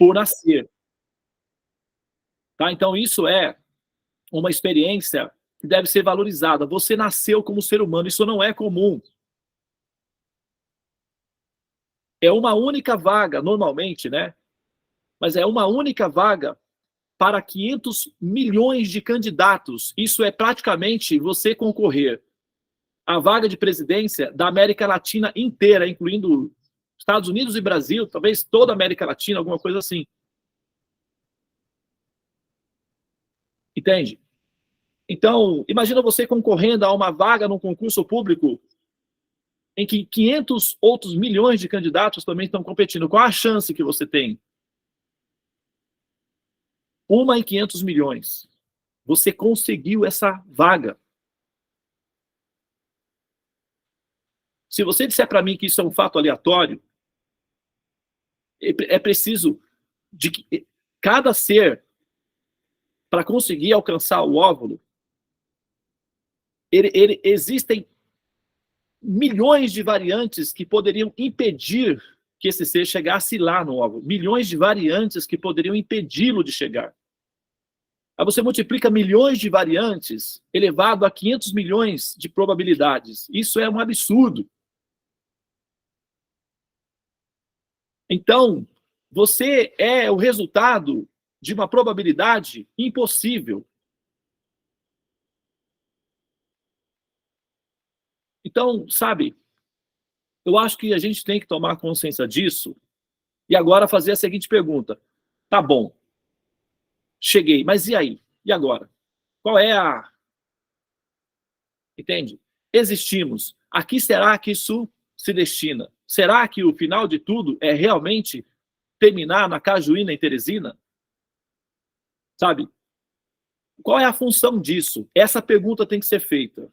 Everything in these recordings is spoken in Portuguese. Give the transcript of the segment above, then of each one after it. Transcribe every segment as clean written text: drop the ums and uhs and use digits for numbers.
por nascer. Tá? Então, isso é uma experiência que deve ser valorizada. Você nasceu como ser humano, isso não é comum. É uma única vaga, normalmente, né? Mas é uma única vaga para 500 milhões de candidatos. Isso é praticamente você concorrer à vaga de presidência da América Latina inteira, incluindo Estados Unidos e Brasil, talvez toda a América Latina, alguma coisa assim. Entende? Então, imagina você concorrendo a uma vaga num concurso público em que 500 outros milhões de candidatos também estão competindo. Qual a chance que você tem? 1 em 500 milhões. Você conseguiu essa vaga. Se você disser para mim que isso é um fato aleatório, é preciso de que cada ser, para conseguir alcançar o óvulo, existem milhões de variantes que poderiam impedir que esse ser chegasse lá no óvulo. Milhões de variantes que poderiam impedi-lo de chegar. Aí você multiplica milhões de variantes elevado a 500 milhões de probabilidades. Isso é um absurdo. Então, você é o resultado de uma probabilidade impossível. Então, sabe, eu acho que a gente tem que tomar consciência disso e agora fazer a seguinte pergunta. Tá bom, cheguei, mas e aí? E agora? Qual é a... Entende? Existimos. A que será que isso se destina? Será que o final de tudo é realmente terminar na Cajuína, em Teresina? Sabe? Qual é a função disso? Essa pergunta tem que ser feita.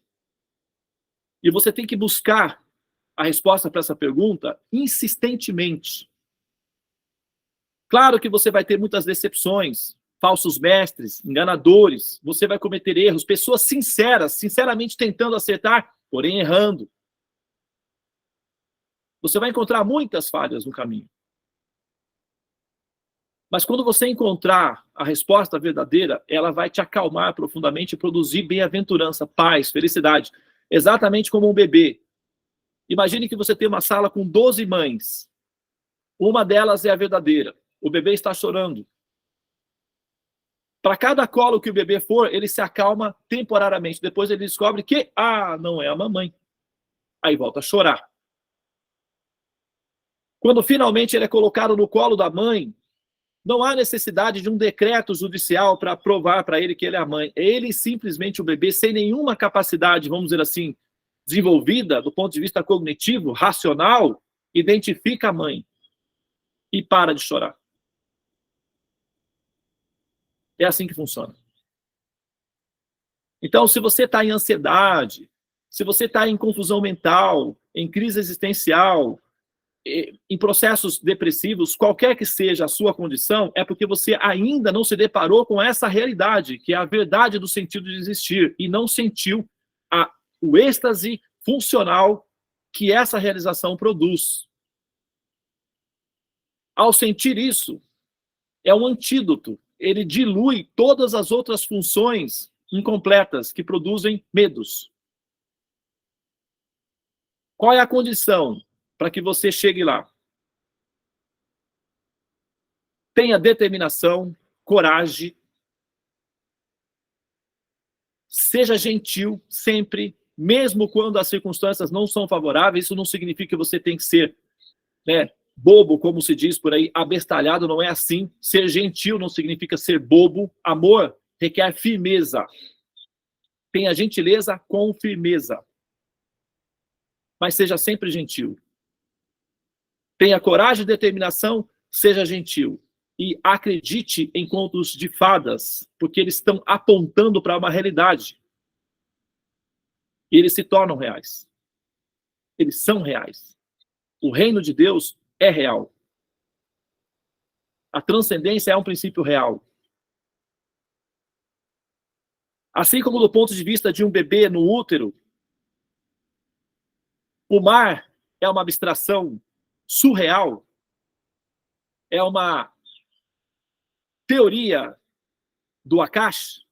E você tem que buscar a resposta para essa pergunta insistentemente. Claro que você vai ter muitas decepções, falsos mestres, enganadores, você vai cometer erros, pessoas sinceras, sinceramente tentando acertar, porém errando. Você vai encontrar muitas falhas no caminho. Mas quando você encontrar a resposta verdadeira, ela vai te acalmar profundamente e produzir bem-aventurança, paz, felicidade. Exatamente como um bebê. Imagine que você tem uma sala com 12 mães. Uma delas é a verdadeira. O bebê está chorando. Para cada colo que o bebê for, ele se acalma temporariamente. Depois ele descobre que, não é a mamãe. Aí volta a chorar. Quando finalmente ele é colocado no colo da mãe, não há necessidade de um decreto judicial para provar para ele que ele é a mãe. Ele simplesmente, o bebê, sem nenhuma capacidade, vamos dizer assim, desenvolvida do ponto de vista cognitivo, racional, identifica a mãe e para de chorar. É assim que funciona. Então, se você está em ansiedade, se você está em confusão mental, em crise existencial, em processos depressivos, qualquer que seja a sua condição, é porque você ainda não se deparou com essa realidade, que é a verdade do sentido de existir, e não sentiu o êxtase funcional que essa realização produz. Ao sentir isso, é um antídoto. Ele dilui todas as outras funções incompletas que produzem medos. Qual é a condição para que você chegue lá? Tenha determinação, coragem, seja gentil sempre, mesmo quando as circunstâncias não são favoráveis. Isso não significa que você tem que ser, né, bobo, como se diz por aí, abestalhado, não é assim. Ser gentil não significa ser bobo. Amor requer firmeza. Tenha gentileza com firmeza. Mas seja sempre gentil. Tenha coragem e determinação, seja gentil. E acredite em contos de fadas, porque eles estão apontando para uma realidade. E eles se tornam reais. Eles são reais. O reino de Deus é real. A transcendência é um princípio real. Assim como do ponto de vista de um bebê no útero, o mar é uma abstração surreal, é uma teoria do Akash,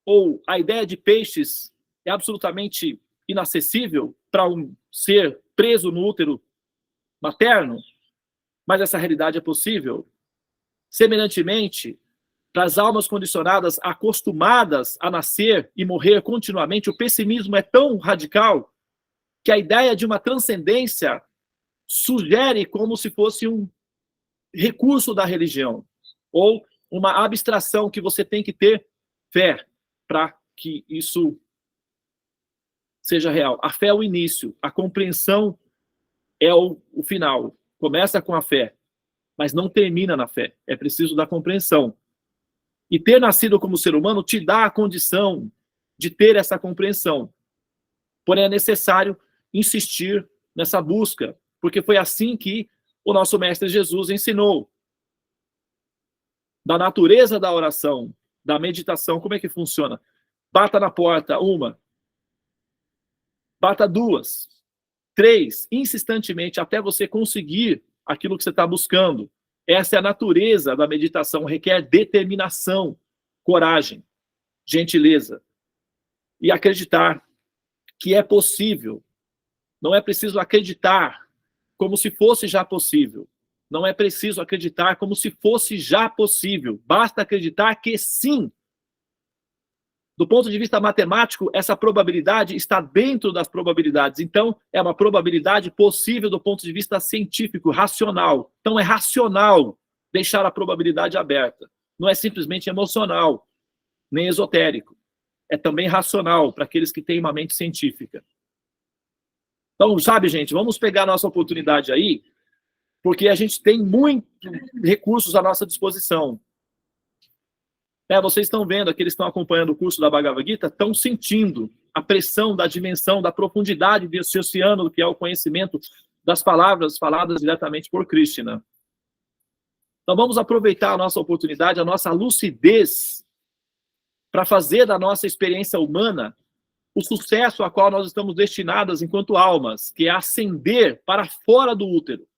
ou a ideia de peixes é absolutamente inacessível para um ser preso no útero materno, mas essa realidade é possível. Semelhantemente, para as almas condicionadas, acostumadas a nascer e morrer continuamente, o pessimismo é tão radical que a ideia de uma transcendência sugere como se fosse um recurso da religião, ou uma abstração que você tem que ter fé para que isso seja real. A fé é o início, a compreensão é o final. Começa com a fé, mas não termina na fé. É preciso da compreensão. E ter nascido como ser humano te dá a condição de ter essa compreensão. Porém, é necessário insistir nessa busca, porque foi assim que o nosso Mestre Jesus ensinou. Da natureza da oração, da meditação, como é que funciona? Bata na porta, 1. Bata 2. 3, insistentemente, até você conseguir aquilo que você está buscando. Essa é a natureza da meditação, requer determinação, coragem, gentileza. E acreditar que é possível. Não é preciso acreditar como se fosse já possível. Não é preciso acreditar como se fosse já possível. Basta acreditar que sim. Do ponto de vista matemático, essa probabilidade está dentro das probabilidades. Então, é uma probabilidade possível do ponto de vista científico, racional. Então, é racional deixar a probabilidade aberta. Não é simplesmente emocional, nem esotérico. É também racional para aqueles que têm uma mente científica. Então, sabe, gente, vamos pegar a nossa oportunidade aí, porque a gente tem muitos recursos à nossa disposição. Vocês estão vendo, aqueles que estão acompanhando o curso da Bhagavad Gita, estão sentindo a pressão da dimensão, da profundidade desse oceano, que é o conhecimento das palavras faladas diretamente por Krishna. Então vamos aproveitar a nossa oportunidade, a nossa lucidez, para fazer da nossa experiência humana o sucesso a qual nós estamos destinadas enquanto almas, que é ascender para fora do útero.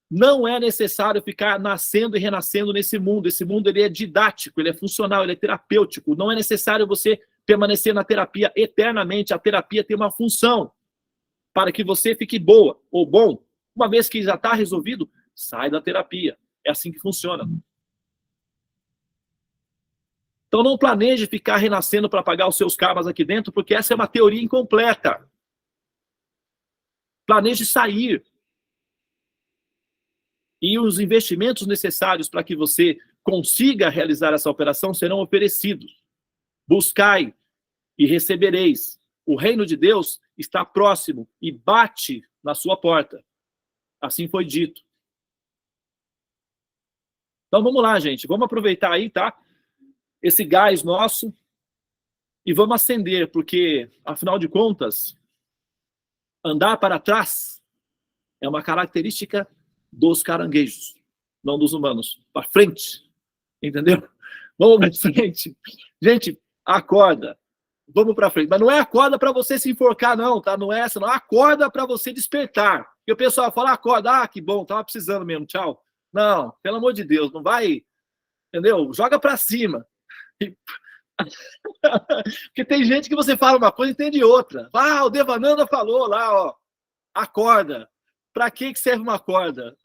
Não é necessário ficar nascendo e renascendo nesse mundo. Esse mundo ele é didático, ele é funcional, ele é terapêutico. Não é necessário você permanecer na terapia eternamente. A terapia tem uma função para que você fique boa ou bom. Uma vez que já está resolvido, sai da terapia. É assim que funciona. Então não planeje ficar renascendo para pagar os seus karmas aqui dentro, porque essa é uma teoria incompleta. Planeje sair. E os investimentos necessários para que você consiga realizar essa operação serão oferecidos. Buscai e recebereis. O reino de Deus está próximo e bate na sua porta. Assim foi dito. Então vamos lá, gente. Vamos aproveitar aí, tá? Esse gás nosso e vamos acender, porque, afinal de contas, andar para trás é uma característica dos caranguejos, não dos humanos. Para frente, entendeu? Vamos para frente. Gente, acorda. Vamos para frente. Mas não é acorda para você se enforcar, não, tá? Não é essa, não. Acorda para você despertar. E o pessoal fala, acorda, que bom, tava precisando mesmo, tchau. Não, pelo amor de Deus, não vai, entendeu? Joga para cima. Porque tem gente que você fala uma coisa e entende outra. O Devananda falou lá, ó, acorda. Para que serve uma corda?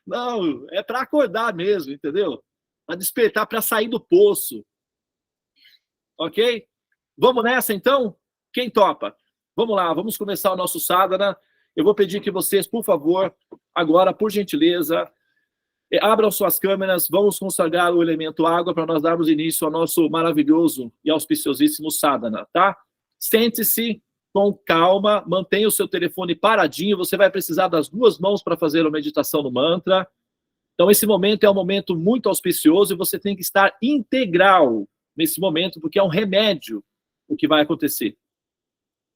Não, é para acordar mesmo, entendeu? Para despertar, para sair do poço. Ok? Vamos nessa, então? Quem topa? Vamos lá, vamos começar o nosso sadhana. Eu vou pedir que vocês, por favor, agora, por gentileza, abram suas câmeras, vamos consagrar o elemento água para nós darmos início ao nosso maravilhoso e auspiciosíssimo sadhana, tá? Sente-se com calma, mantenha o seu telefone paradinho, você vai precisar das 2 mãos para fazer a meditação no mantra. Então, esse momento é um momento muito auspicioso e você tem que estar integral nesse momento, porque é um remédio o que vai acontecer.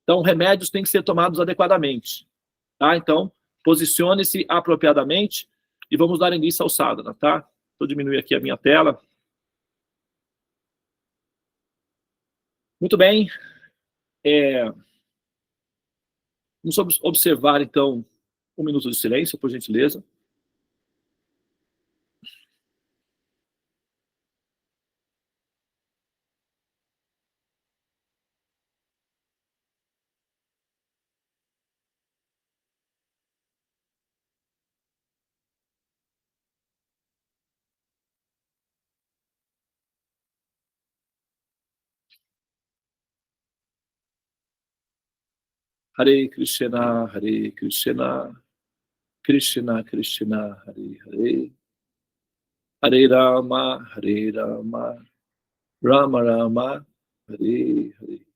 Então, remédios têm que ser tomados adequadamente. Tá? Então, posicione-se apropriadamente e vamos dar início ao sadhana, tá? Vou diminuir aqui a minha tela. Muito bem. Vamos observar, então, 1 minuto de silêncio, por gentileza. Hare Krishna, Krishna Krishna, Hare Hare, Hare Rama, Rama Rama, Hare Hare.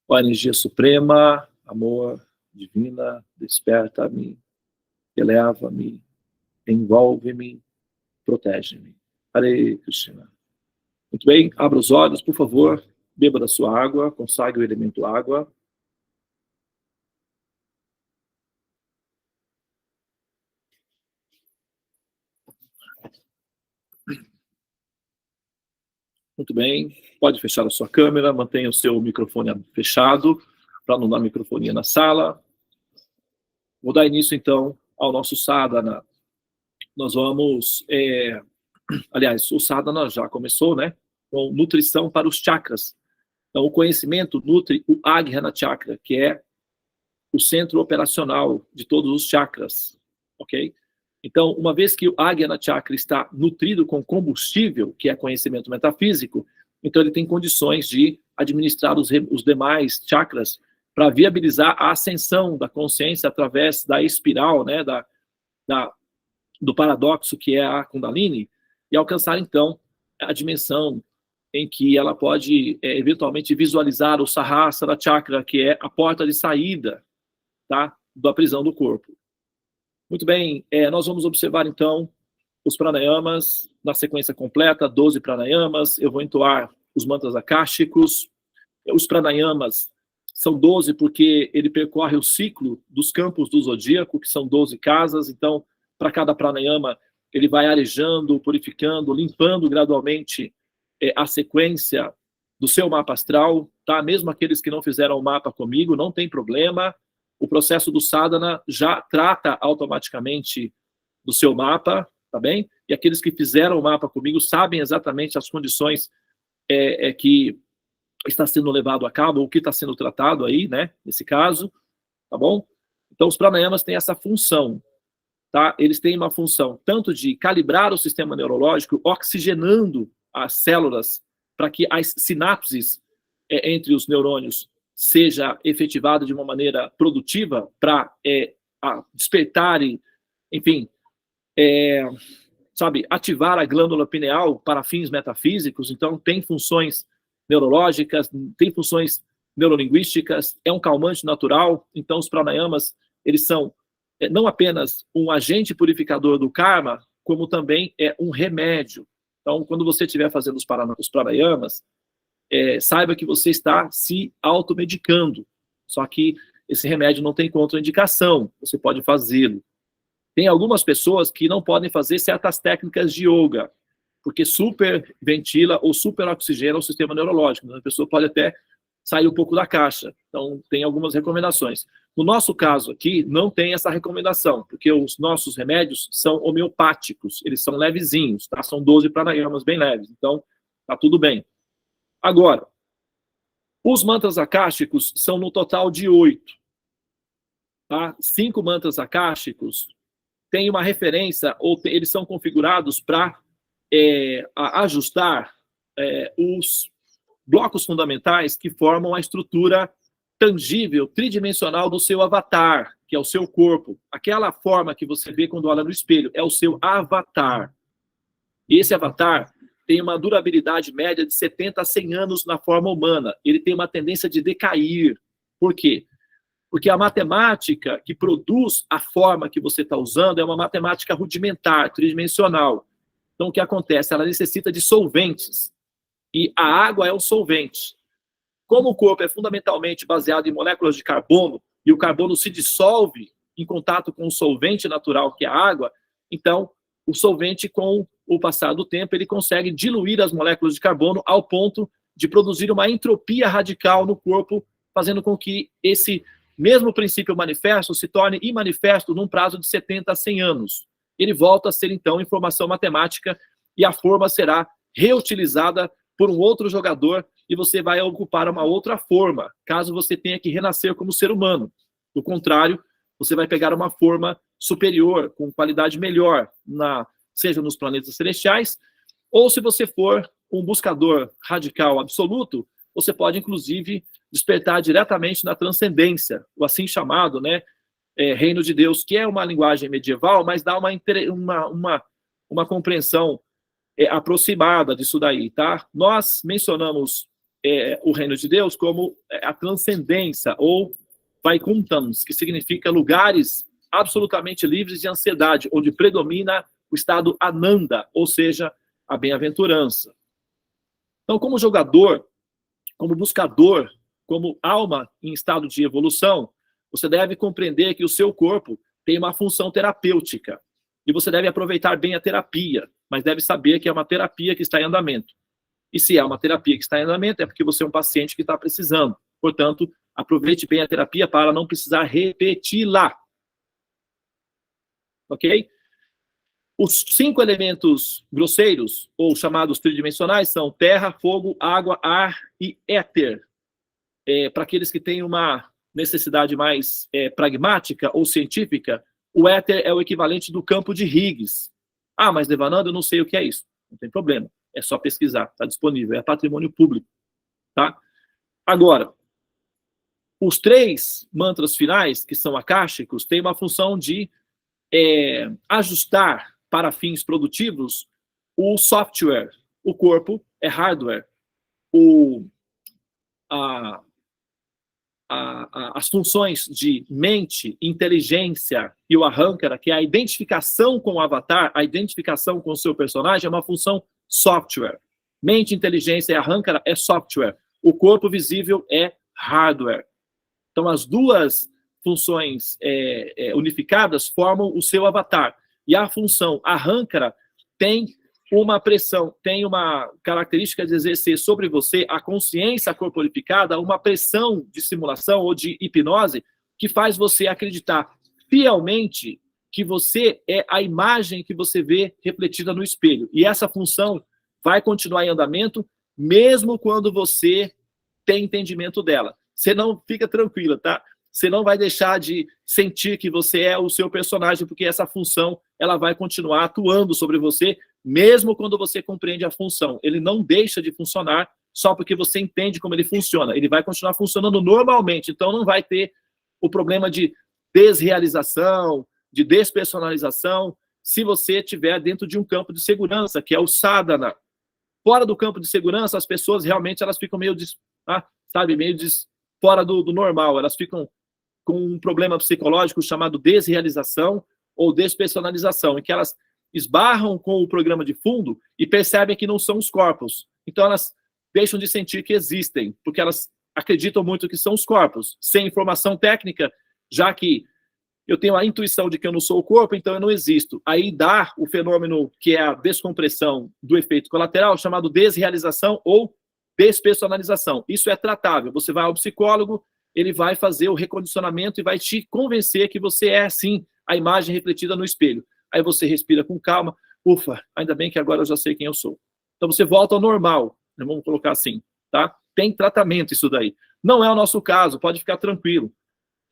Ó energia suprema, amor, divina, desperta-me, eleva-me, envolve-me, protege-me. Hare Krishna. Muito bem, abra os olhos, por favor, beba da sua água, consagre o elemento água. Muito bem, pode fechar a sua câmera, mantenha o seu microfone fechado, para não dar microfonia na sala. Vou dar início, então, ao nosso sadhana. Nós vamos, aliás, o sadhana já começou, né? Com nutrição para os chakras. Então, o conhecimento nutre o Ajna Chakra, que é o centro operacional de todos os chakras, ok? Então, uma vez que o Ajna Chakra está nutrido com combustível, que é conhecimento metafísico, então ele tem condições de administrar os demais chakras para viabilizar a ascensão da consciência através da espiral, né, do paradoxo que é a Kundalini, e alcançar, então, a dimensão em que ela pode, eventualmente, visualizar o Sahasrara Chakra, que é a porta de saída, tá, da prisão do corpo. Muito bem, nós vamos observar, então, os pranayamas na sequência completa, 12 pranayamas. Eu vou entoar os mantras akáshicos. Os pranayamas são 12 porque ele percorre o ciclo dos campos do zodíaco, que são 12 casas. Então, para cada pranayama, ele vai arejando, purificando, limpando gradualmente a sequência do seu mapa astral, tá? Mesmo aqueles que não fizeram o mapa comigo, não tem problema. O processo do sadhana já trata automaticamente do seu mapa, tá bem? E aqueles que fizeram o mapa comigo sabem exatamente as condições que está sendo levado a cabo, o que está sendo tratado aí, né? Nesse caso, tá bom? Então, os pranayamas têm essa função, tá? Eles têm uma função tanto de calibrar o sistema neurológico, oxigenando as células para que as sinapses entre os neurônios seja efetivado de uma maneira produtiva para despertar e, enfim, ativar a glândula pineal para fins metafísicos. Então, tem funções neurológicas, tem funções neurolinguísticas, é um calmante natural. Então, os pranayamas, eles são não apenas um agente purificador do karma, como também é um remédio. Então, quando você estiver fazendo os pranayamas, saiba que você está se automedicando. Só que esse remédio não tem contraindicação, você pode fazê-lo. Tem algumas pessoas que não podem fazer certas técnicas de yoga, porque superventila ou superoxigena o sistema neurológico. A pessoa pode até sair um pouco da caixa. Então, tem algumas recomendações. No nosso caso aqui, não tem essa recomendação, porque os nossos remédios são homeopáticos, eles são levezinhos, tá? São 12 pranayamas bem leves, então tá tudo bem. Agora, os mantras akáshicos são no total de 8. Tá? 5 mantras akáshicos têm uma referência, ou eles são configurados para ajustar os blocos fundamentais que formam a estrutura tangível, tridimensional do seu avatar, que é o seu corpo. Aquela forma que você vê quando olha no espelho, é o seu avatar. E esse avatar tem uma durabilidade média de 70 a 100 anos na forma humana. Ele tem uma tendência de decair. Por quê? Porque a matemática que produz a forma que você está usando é uma matemática rudimentar, tridimensional. Então, o que acontece? Ela necessita de solventes. E a água é o solvente. Como o corpo é fundamentalmente baseado em moléculas de carbono, e o carbono se dissolve em contato com o solvente natural, que é a água, então, o solvente, com o passar do tempo, ele consegue diluir as moléculas de carbono ao ponto de produzir uma entropia radical no corpo, fazendo com que esse mesmo princípio manifesto se torne imanifesto num prazo de 70 a 100 anos. Ele volta a ser, então, informação matemática e a forma será reutilizada por um outro jogador e você vai ocupar uma outra forma, caso você tenha que renascer como ser humano. Do contrário, você vai pegar uma forma superior, com qualidade melhor, seja nos planetas celestiais, ou se você for um buscador radical absoluto, você pode, inclusive, despertar diretamente na transcendência, o assim chamado, né, reino de Deus, que é uma linguagem medieval, mas dá uma compreensão aproximada disso daí, tá? Nós mencionamos o reino de Deus como a transcendência, ou Vaikuntams, que significa lugares absolutamente livres de ansiedade, onde predomina o estado Ananda, ou seja, a bem-aventurança. Então, como jogador, como buscador, como alma em estado de evolução, você deve compreender que o seu corpo tem uma função terapêutica. E você deve aproveitar bem a terapia, mas deve saber que é uma terapia que está em andamento. E se é uma terapia que está em andamento, é porque você é um paciente que está precisando. Portanto, aproveite bem a terapia para não precisar repeti-la. Ok? Os 5 elementos grosseiros, ou chamados tridimensionais, são terra, fogo, água, ar e éter. Para aqueles que têm uma necessidade mais pragmática ou científica, o éter é o equivalente do campo de Higgs. Ah, mas Devananda, eu não sei o que é isso. Não tem problema, é só pesquisar, está disponível, é patrimônio público. Tá? Agora, os 3 mantras finais, que são akáshicos, têm uma função de ajustar para fins produtivos o software. O corpo é hardware. As funções de mente, inteligência e o ahankara, que é a identificação com o avatar, a identificação com o seu personagem, é uma função software. Mente, inteligência e ahankara é software. O corpo visível é hardware. Então, as duas funções unificadas formam o seu avatar. E a função ahankara tem uma pressão, tem uma característica de exercer sobre você a consciência corporificada, uma pressão de simulação ou de hipnose que faz você acreditar fielmente que você é a imagem que você vê refletida no espelho. E essa função vai continuar em andamento mesmo quando você tem entendimento dela. Você não fica tranquila, tá? Você não vai deixar de sentir que você é o seu personagem, porque essa função ela vai continuar atuando sobre você, mesmo quando você compreende a função. Ele não deixa de funcionar só porque você entende como ele funciona. Ele vai continuar funcionando normalmente, então não vai ter o problema de desrealização, de despersonalização, se você estiver dentro de um campo de segurança, que é o sadhana. Fora do campo de segurança, as pessoas realmente elas ficam meio, fora do normal, elas ficam com um problema psicológico chamado desrealização ou despersonalização, em que elas esbarram com o programa de fundo e percebem que não são os corpos. Então elas deixam de sentir que existem, porque elas acreditam muito que são os corpos, sem informação técnica, já que eu tenho a intuição de que eu não sou o corpo, então eu não existo. Aí dá o fenômeno que é a descompressão do efeito colateral, chamado desrealização ou despersonalização. Isso é tratável. Você vai ao psicólogo, ele vai fazer o recondicionamento e vai te convencer que você é, sim, a imagem refletida no espelho. Aí você respira com calma. Ufa, ainda bem que agora eu já sei quem eu sou. Então você volta ao normal. Vamos colocar assim, tá? Tem tratamento isso daí. Não é o nosso caso, pode ficar tranquilo.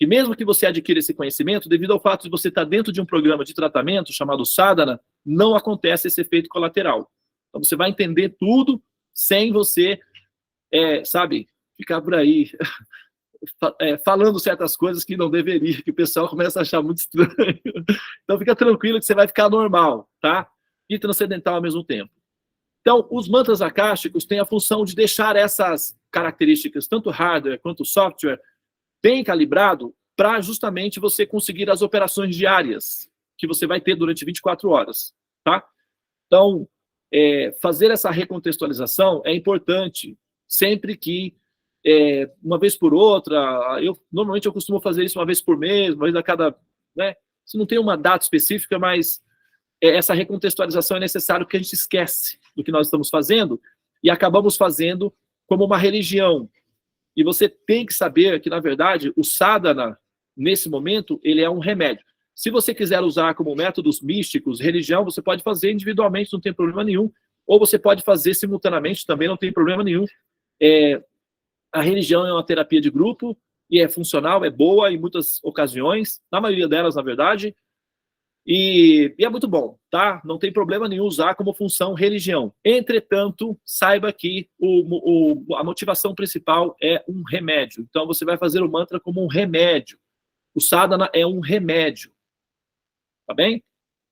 E mesmo que você adquira esse conhecimento, devido ao fato de você estar dentro de um programa de tratamento chamado sadhana, não acontece esse efeito colateral. Então você vai entender tudo sem você, ficar por aí falando certas coisas que não deveria, que o pessoal começa a achar muito estranho. Então fica tranquilo que você vai ficar normal, tá? E transcendental ao mesmo tempo. Então, os mantras akáshicos têm a função de deixar essas características, tanto hardware quanto software, bem calibrado para justamente você conseguir as operações diárias que você vai ter durante 24 horas, tá? Então, fazer essa recontextualização é importante, sempre que, uma vez por outra, normalmente eu costumo fazer isso uma vez por mês, uma vez a cada, né? Você não tem uma data específica, mas essa recontextualização é necessária porque a gente esquece do que nós estamos fazendo e acabamos fazendo como uma religião. E você tem que saber que, na verdade, o sadhana, nesse momento, ele é um remédio. Se você quiser usar como métodos místicos, religião, você pode fazer individualmente, não tem problema nenhum. Ou você pode fazer simultaneamente, também não tem problema nenhum. A religião é uma terapia de grupo e é funcional, é boa em muitas ocasiões, na maioria delas, na verdade. E é muito bom, tá? Não tem problema nenhum usar como função religião. Entretanto, saiba que a motivação principal é um remédio. Então, você vai fazer o mantra como um remédio. O sadhana é um remédio, tá bem?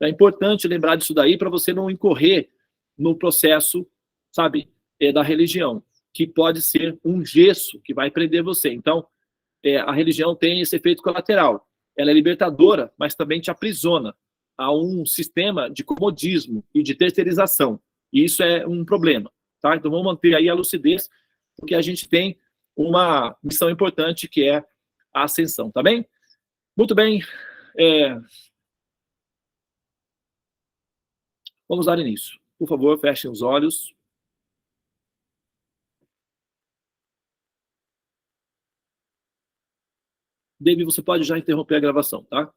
É importante lembrar disso daí para você não incorrer no processo, sabe, da religião, que pode ser um gesso que vai prender você. Então, a religião tem esse efeito colateral. Ela é libertadora, mas também te aprisiona a um sistema de comodismo e de terceirização. E isso é um problema, tá? Então vamos manter aí a lucidez, porque a gente tem uma missão importante que é a ascensão, tá bem? Muito bem. Vamos dar início. Por favor, fechem os olhos. David, você pode já interromper a gravação, tá?